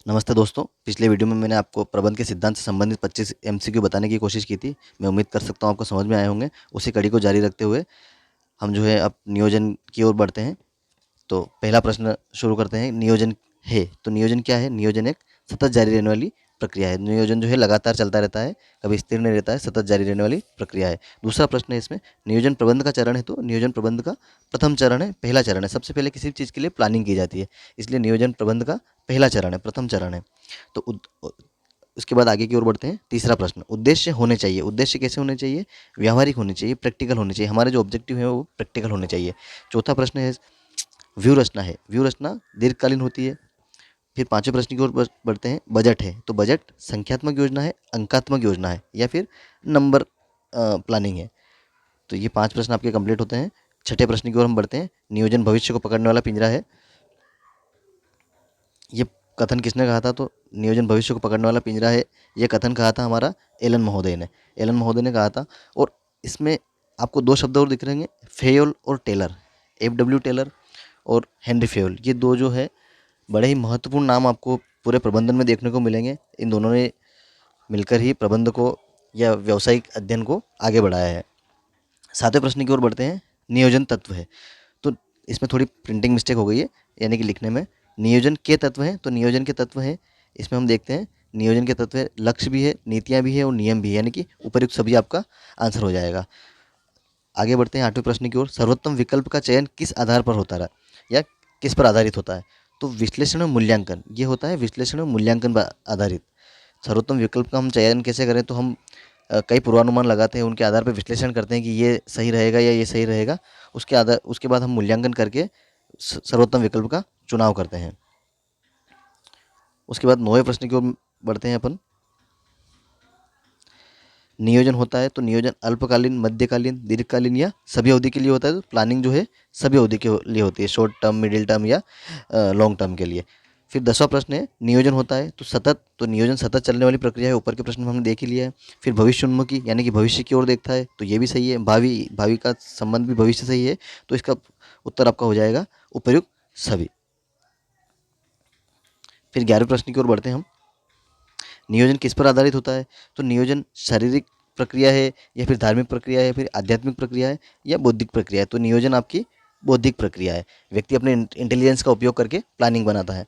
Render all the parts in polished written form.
नमस्ते दोस्तों। पिछले वीडियो में मैंने आपको प्रबंध के सिद्धांत से संबंधित 25 एमसीक्यू बताने की कोशिश की थी। मैं उम्मीद कर सकता हूँ आपको समझ में आए होंगे। उसी कड़ी को जारी रखते हुए हम जो है अब नियोजन की ओर बढ़ते हैं। तो पहला प्रश्न शुरू करते हैं। नियोजन है तो नियोजन क्या है? नियोजन एक सतत जारी रहने वाली प्रक्रिया है। नियोजन जो है लगातार चलता रहता है, कभी स्थिर नहीं रहता है, सतत जारी रहने वाली प्रक्रिया है। दूसरा प्रश्न है इसमें, नियोजन प्रबंध का चरण है तो नियोजन प्रबंध का प्रथम चरण है, पहला चरण है। सबसे पहले किसी भी चीज़ के लिए प्लानिंग की जाती है, इसलिए नियोजन प्रबंध का पहला चरण है, प्रथम चरण है। तो उसके बाद आगे की ओर बढ़ते हैं। तीसरा प्रश्न, उद्देश्य होने चाहिए। उद्देश्य कैसे होने चाहिए? व्यावहारिक होने चाहिए, प्रैक्टिकल होने चाहिए। हमारे जो ऑब्जेक्टिव है वो प्रैक्टिकल होने चाहिए। चौथा प्रश्न है, व्यू रचना है। व्यू रचना दीर्घकालीन होती है। फिर पांचवें प्रश्न की ओर बढ़ते हैं। बजट है तो बजट संख्यात्मक योजना है, अंकात्मक योजना है, या फिर नंबर प्लानिंग है। तो ये 5 प्रश्न आपके कंप्लीट होते हैं। छठे प्रश्न की ओर हम बढ़ते हैं। नियोजन भविष्य को पकड़ने वाला पिंजरा है। ये कथन किसने कहा था? तो नियोजन भविष्य को पकड़ने वाला पिंजरा है, ये कथन कहा था हमारा एलन महोदय ने। एलन महोदय ने कहा था। और इसमें आपको दो शब्द और दिख रहे हैं, फेयोल और टेलर। F.W. टेलर और हेनरी फेयोल, ये दो जो है बड़े ही महत्वपूर्ण नाम आपको पूरे प्रबंधन में देखने को मिलेंगे। इन दोनों ने मिलकर ही प्रबंध को या व्यावसायिक अध्ययन को आगे बढ़ाया है। सातवें प्रश्न की ओर बढ़ते हैं। नियोजन तत्व है तो इसमें थोड़ी प्रिंटिंग मिस्टेक हो गई है, यानी कि लिखने में। नियोजन के तत्व हैं तो नियोजन के तत्व हैं, इसमें हम देखते हैं नियोजन के तत्व है, लक्ष्य भी है, नीतियाँ भी है और नियम भी है, यानी कि उपर्युक्त सभी आपका आंसर हो जाएगा। आगे बढ़ते हैं आठवें प्रश्न की ओर। सर्वोत्तम विकल्प का चयन किस आधार पर होता है या किस पर आधारित होता है? तो विश्लेषण और मूल्यांकन, ये होता है विश्लेषण और मूल्यांकन पर आधारित। सर्वोत्तम विकल्प का हम चयन कैसे करें? तो हम कई पूर्वानुमान लगाते हैं, उनके आधार पर विश्लेषण करते हैं कि ये सही रहेगा या ये सही रहेगा। उसके बाद हम मूल्यांकन करके सर्वोत्तम विकल्प का चुनाव करते हैं। उसके बाद 9वें प्रश्न की ओर बढ़ते हैं अपन। नियोजन होता है तो नियोजन अल्पकालीन, मध्यकालीन, दीर्घकालीन या सभी अवधि के लिए होता है। तो प्लानिंग जो है सभी अवधि के लिए होती है, शॉर्ट टर्म, मिडिल टर्म या लॉन्ग टर्म के लिए। फिर 10वां प्रश्न है, नियोजन होता है तो सतत, तो नियोजन सतत चलने वाली प्रक्रिया है। ऊपर के प्रश्न में हमने देख ही लिया है। फिर भविष्योन्मुखी, यानी कि भविष्य की ओर देखता है, तो ये भी सही है। भावी भावी का संबंध भी भविष्य से ही है, तो इसका उत्तर आपका हो जाएगा उपर्युक्त सभी। फिर 11वें प्रश्न की ओर बढ़ते हैं हम। नियोजन किस पर आधारित होता है? तो नियोजन शारीरिक प्रक्रिया है या फिर धार्मिक प्रक्रिया है या फिर आध्यात्मिक प्रक्रिया है या बौद्धिक प्रक्रिया है? तो नियोजन आपकी बौद्धिक प्रक्रिया है। व्यक्ति अपने इंटेलिजेंस का उपयोग करके प्लानिंग बनाता है।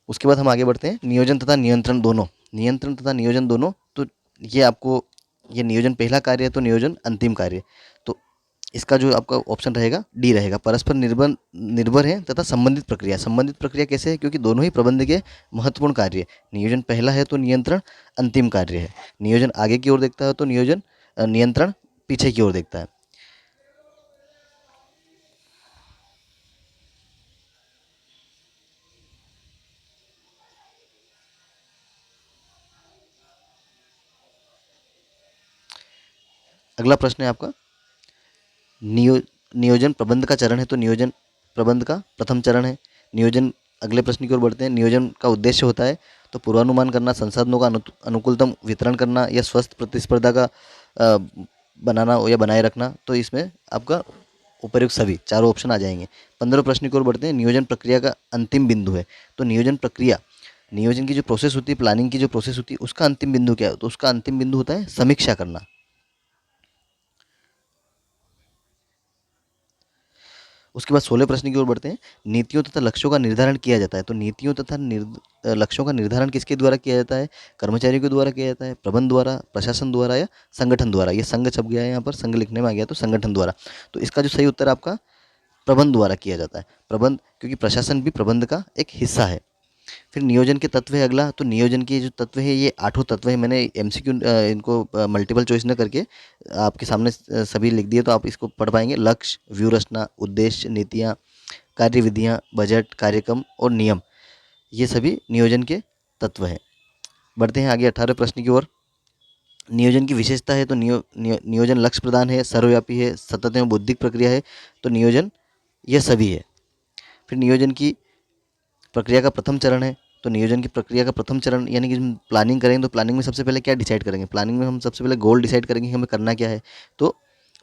उसके बाद हम आगे बढ़ते हैं। नियोजन तथा नियंत्रण दोनों, नियंत्रण तथा नियोजन दोनों, तो ये आपको, ये नियोजन पहला कार्य है तो नियोजन अंतिम कार्य। तो इसका जो आपका ऑप्शन रहेगा डी रहेगा। परस्पर निर्भर निर्भर है तथा संबंधित प्रक्रिया। संबंधित प्रक्रिया कैसे है? क्योंकि दोनों ही प्रबंध के महत्वपूर्ण कार्य है। नियोजन पहला है तो नियंत्रण अंतिम कार्य है। नियोजन आगे की ओर देखता है तो नियंत्रण पीछे की ओर देखता है। अगला प्रश्न है आपका, नियो नियोजन प्रबंध का चरण है तो नियोजन प्रबंध का प्रथम चरण है। नियोजन, अगले प्रश्न की ओर बढ़ते हैं। नियोजन का उद्देश्य होता है तो पूर्वानुमान करना, संसाधनों का अनुकूलतम वितरण करना या स्वस्थ प्रतिस्पर्धा का अ, बनाना या बनाए रखना। तो इसमें आपका उपर्युक्त सभी चारों ऑप्शन आ जाएंगे। 15वें प्रश्न की ओर बढ़ते हैं। नियोजन प्रक्रिया का अंतिम बिंदु है तो नियोजन प्रक्रिया, नियोजन की जो प्रोसेस होती है, प्लानिंग की जो प्रोसेस होती है, उसका अंतिम बिंदु क्या है? तो उसका अंतिम बिंदु होता है समीक्षा करना। उसके बाद 16 प्रश्न की ओर बढ़ते हैं। नीतियों तथा लक्ष्यों का निर्धारण किया जाता है तो नीतियों तथा लक्ष्यों का निर्धारण किसके द्वारा किया जाता है? कर्मचारियों के द्वारा किया जाता है, प्रबंध द्वारा, प्रशासन द्वारा या संगठन द्वारा? ये संघ छप गया है यहाँ पर, संघ लिखने में आ गया तो संगठन द्वारा। तो इसका जो सही उत्तर आपका प्रबंध द्वारा किया जाता है। प्रबंध, क्योंकि प्रशासन भी प्रबंध का एक हिस्सा है। फिर नियोजन के तत्व है अगला। तो नियोजन के जो तत्व है, ये 8 तत्व है। मैंने एमसीक्यू इनको मल्टीपल चॉइस न करके आपके सामने सभी लिख दिए, तो आप इसको पढ़ पाएंगे। लक्ष्य, व्यू रचना, उद्देश्य, नीतियाँ, कार्यविधियाँ, बजट, कार्यक्रम और नियम, ये सभी नियोजन के तत्व हैं। बढ़ते हैं आगे 18वें प्रश्न की ओर। नियोजन की विशेषता है तो नियोजन लक्ष्य प्रदान है, सर्वव्यापी है, सतत एवं बौद्धिक प्रक्रिया है। तो नियोजन यह सभी है। फिर नियोजन की प्रक्रिया का प्रथम चरण है तो नियोजन की प्रक्रिया का प्रथम चरण, यानी कि हम प्लानिंग करेंगे तो प्लानिंग में सबसे पहले क्या डिसाइड करेंगे? प्लानिंग में हम सबसे पहले गोल डिसाइड करेंगे कि हमें करना क्या है। तो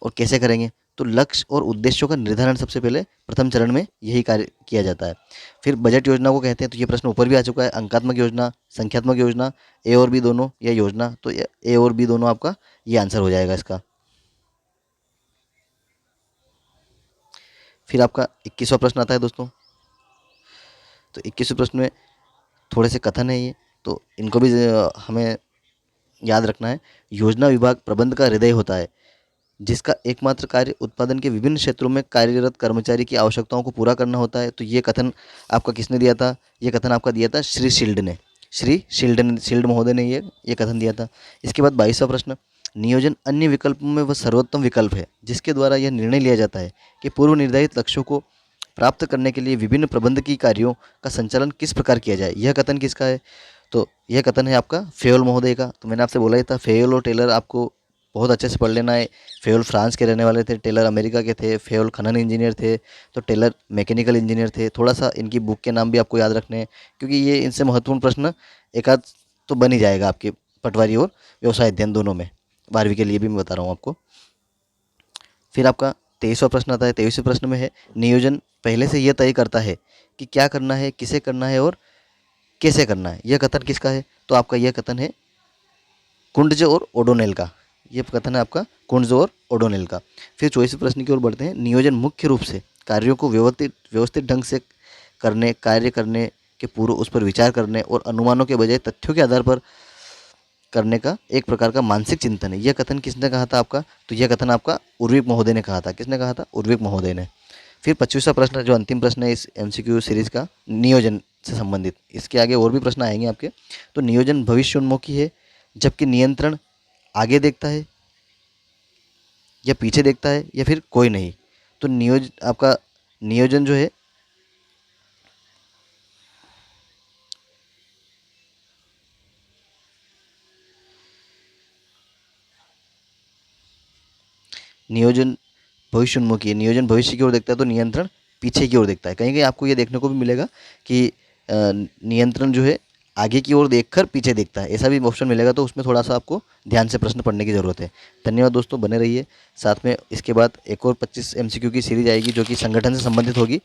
और कैसे करेंगे? तो लक्ष्य और उद्देश्यों का निर्धारण सबसे पहले प्रथम चरण में यही कार्य किया जाता है। फिर बजट योजना को कहते हैं, तो ये प्रश्न ऊपर भी आ चुका है। अंकात्मक योजना, संख्यात्मक योजना, ए और बी दोनों या योजना, तो ए और बी दोनों आपका ये आंसर हो जाएगा इसका। फिर आपका 21वां प्रश्न आता है दोस्तों। तो 21वें प्रश्न में थोड़े से कथन है ये, तो इनको भी हमें याद रखना है। योजना विभाग प्रबंध का हृदय होता है, जिसका एकमात्र कार्य उत्पादन के विभिन्न क्षेत्रों में कार्यरत कर्मचारी की आवश्यकताओं को पूरा करना होता है। तो ये कथन आपका किसने दिया था? ये कथन आपका दिया था श्री शील्ड ने। श्री शील्ड महोदय ने ये कथन दिया था। इसके बाद 22वां प्रश्न, नियोजन अन्य विकल्पों में वह सर्वोत्तम विकल्प है जिसके द्वारा यह निर्णय लिया जाता है कि पूर्व निर्धारित लक्ष्यों को प्राप्त करने के लिए विभिन्न प्रबंधकीय कार्यों का संचालन किस प्रकार किया जाए। यह कथन किसका है? तो यह कथन है आपका फेयोल महोदय का। तो मैंने आपसे बोला ही था, फेयोल और टेलर आपको बहुत अच्छे से पढ़ लेना है। फेयोल फ्रांस के रहने वाले थे, टेलर अमेरिका के थे। फेयोल खनन इंजीनियर थे, तो टेलर मैकेनिकल इंजीनियर थे। थोड़ा सा इनकी बुक के नाम भी आपको याद रखने हैं, क्योंकि ये इनसे महत्वपूर्ण प्रश्न एक आध तो बन ही जाएगा आपके पटवारी और व्यवसाय अध्ययन दोनों में। 12वीं के लिए भी मैं बता रहा हूँ आपको। फिर आपका 23वां प्रश्न आता है। 23वें प्रश्न में है, नियोजन पहले से यह तय करता है कि क्या करना है, किसे करना है और कैसे करना है। यह कथन किसका है? तो आपका यह कथन है कुंडज और ओडोनेल का। ये कथन है आपका कुंडज और ओडोनेल का। फिर 24वें प्रश्न की ओर बढ़ते हैं। नियोजन मुख्य रूप से कार्यों को व्यवस्थित ढंग से कार्य करने के पूर्व उस पर विचार करने और अनुमानों के बजाय तथ्यों के आधार पर करने का एक प्रकार का मानसिक चिंतन है। यह कथन किसने कहा था आपका? तो यह कथन आपका उर्विक महोदय ने कहा था। किसने कहा था? उर्विक महोदय ने। फिर 25वां प्रश्न, जो अंतिम प्रश्न है इस एमसीक्यू सीरीज का, नियोजन से संबंधित। इसके आगे और भी प्रश्न आएंगे आपके। तो नियोजन भविष्योन्मुखी है, जबकि नियंत्रण आगे देखता है या पीछे देखता है या फिर कोई नहीं। तो आपका नियोजन जो है नियोजन भविष्योन्मुखी है। नियोजन भविष्य की ओर देखता है, तो नियंत्रण पीछे की ओर देखता है। कहीं कहीं आपको ये देखने को भी मिलेगा कि नियंत्रण जो है आगे की ओर देखकर पीछे देखता है, ऐसा भी ऑप्शन मिलेगा। तो उसमें थोड़ा सा आपको ध्यान से प्रश्न पढ़ने की ज़रूरत है। धन्यवाद दोस्तों, बने रहिए साथ में। इसके बाद एक और 25 एमसीक्यू की सीरीज आएगी जो कि संगठन से संबंधित होगी।